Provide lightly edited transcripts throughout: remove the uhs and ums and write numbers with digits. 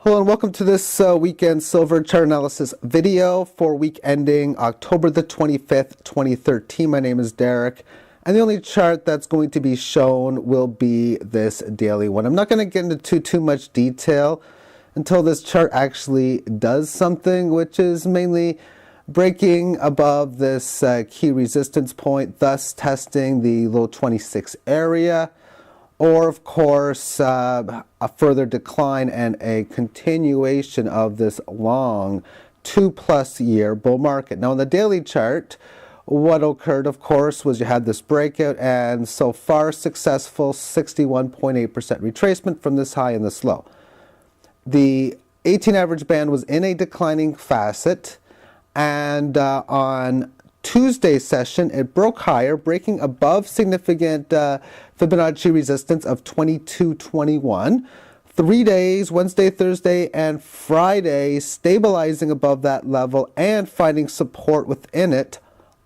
Hello and welcome to this weekend silver chart analysis video for week ending October the 25th, 2013. My name is Derek, and the only chart that's going to be shown will be this daily one. I'm not going to get into too much detail until this chart actually does something, which is mainly breaking above this key resistance point, thus testing the low 26 area. Or, of course, a further decline and a continuation of this long 2+ year bull market. Now, in the daily chart, what occurred, of course, was you had this breakout and so far successful 61.8% retracement from this high and this low. The 18 average band was in a declining facet, and on Tuesday session, it broke higher, breaking above significant Fibonacci resistance of 2221. 3 days, Wednesday, Thursday, and Friday, stabilizing above that level and finding support within it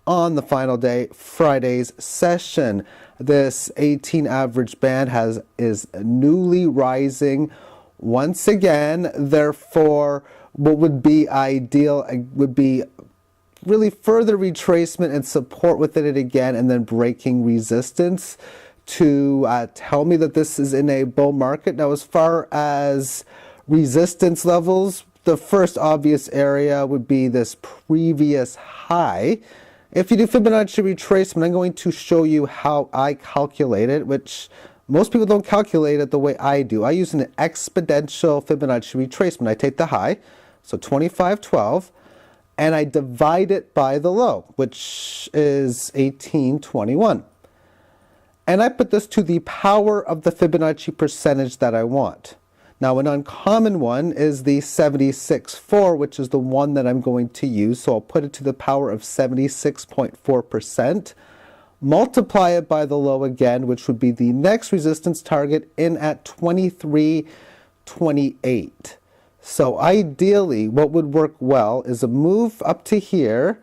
on the final day, Friday's session. This 18 average band is newly rising once again. Therefore, what would be ideal would be really further retracement and support within it again, and then breaking resistance to tell me that this is in a bull market. Now, as far as resistance levels, the first obvious area would be this previous high. If you do Fibonacci retracement, I'm going to show you how I calculate it, which most people don't calculate it the way I do. I use an exponential Fibonacci retracement. I take the high, so 2512, and I divide it by the low, which is 1821. And I put this to the power of the Fibonacci percentage that I want. Now, an uncommon one is the 76.4, which is the one that I'm going to use. So I'll put it to the power of 76.4%, multiply it by the low again, which would be the next resistance target in at 2328. So ideally, what would work well is a move up to here.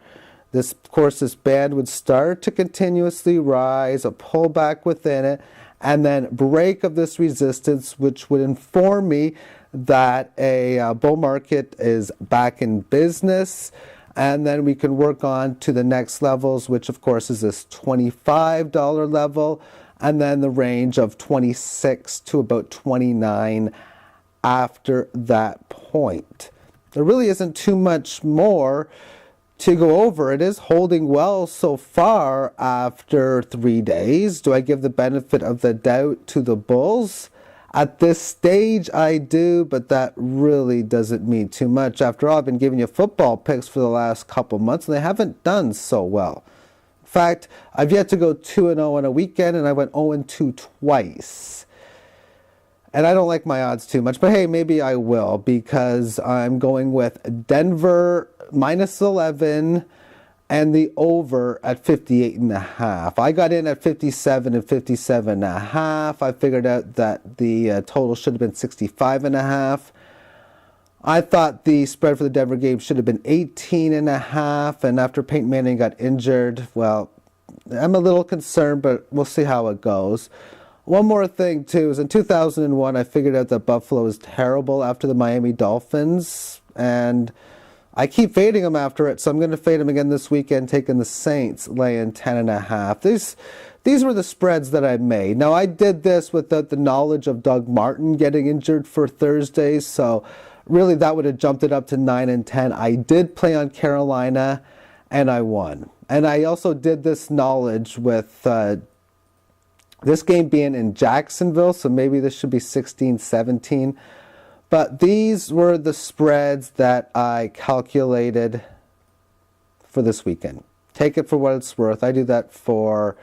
This, of course, this band would start to continuously rise, a pullback within it, and then break of this resistance, which would inform me that a bull market is back in business. And then we can work on to the next levels, which, of course, is this $25 level, and then the range of 26 to about 29 after that point. There really isn't too much more to go over. It is holding well so far after 3 days. Do I give the benefit of the doubt to the bulls? At this stage, I do, but that really doesn't mean too much. After all, I've been giving you football picks for the last couple months, and they haven't done so well. In fact, I've yet to go 2-0 on a weekend, and I went 0-2 twice. And I don't like my odds too much, but hey, maybe I will, because I'm going with Denver -11 and the over at 58.5. I got in at 57 and 57.5. I figured out that the total should have been 65.5. I thought the spread for the Denver game should have been 18.5, and after Peyton Manning got injured, well, I'm a little concerned, but we'll see how it goes. One more thing, too, is in 2001, I figured out that Buffalo is terrible after the Miami Dolphins, and I keep fading them after it, so I'm going to fade them again this weekend, taking the Saints, laying 10.5. These were the spreads that I made. Now, I did this without the knowledge of Doug Martin getting injured for Thursday, so really that would have jumped it up to 9 and 10. I did play on Carolina, and I won. And I also did this knowledge with this game being in Jacksonville, so maybe this should be 16-17. But these were the spreads that I calculated for this weekend. Take it for what it's worth. I do that for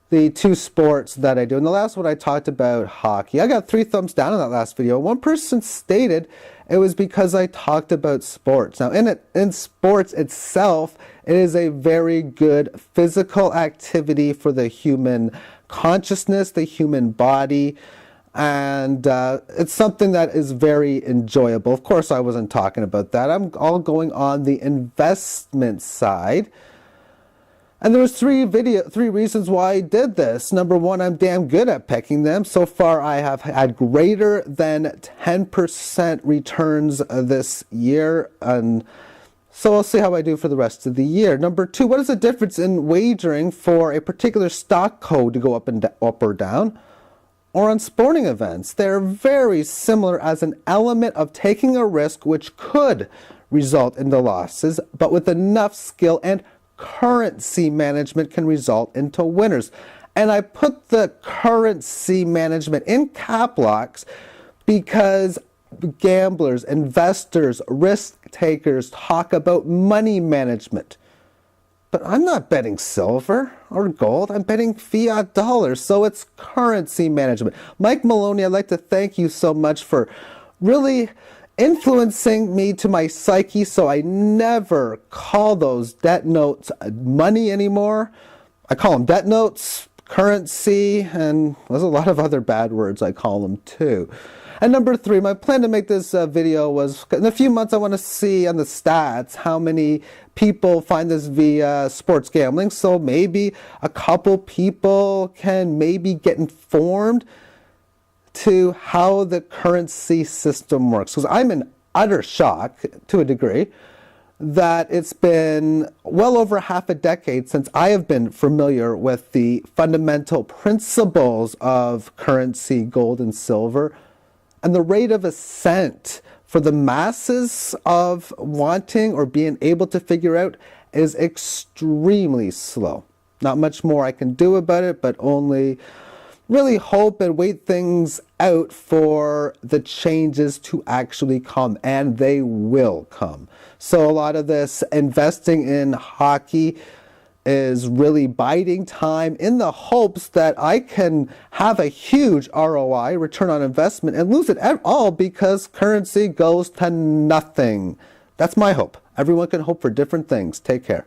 the two sports that I do. And the last one I talked about hockey. I got 3 thumbs down in that last video. One person stated it was because I talked about sports. Now, in sports itself, it is a very good physical activity for the human consciousness, the human body, and it's something that is very enjoyable. Of course, I wasn't talking about that. I'm all going on the investment side. And there was three reasons why I did this. Number one, I'm damn good at picking them. So far, I have had greater than 10% returns this year, and so I'll see how I do for the rest of the year. Number two, what is the difference in wagering for a particular stock code to go up or down, or on sporting events? They're very similar as an element of taking a risk which could result in the losses, but with enough skill and currency management can result into winners. And I put the currency management in cap locks because gamblers, investors, risk takers talk about money management. But I'm not betting silver or gold. I'm betting fiat dollars. So it's currency management. Mike Maloney, I'd like to thank you so much for really influencing me to my psyche so I never call those debt notes money anymore. I call them debt notes, currency, and there's a lot of other bad words I call them too. And number three, my plan to make this video was, in a few months I want to see on the stats how many people find this via sports gambling. So maybe a couple people can maybe get informed to how the currency system works. Because I'm in utter shock, to a degree, that it's been well over half a decade since I have been familiar with the fundamental principles of currency, gold and silver, and the rate of ascent for the masses of wanting or being able to figure out is extremely slow. Not much more I can do about it, but only really hope and wait things out for the changes to actually come, and they will come. So a lot of this investing in hockey is really biding time in the hopes that I can have a huge ROI, return on investment, and lose it all because currency goes to nothing. That's my hope. Everyone can hope for different things. Take care.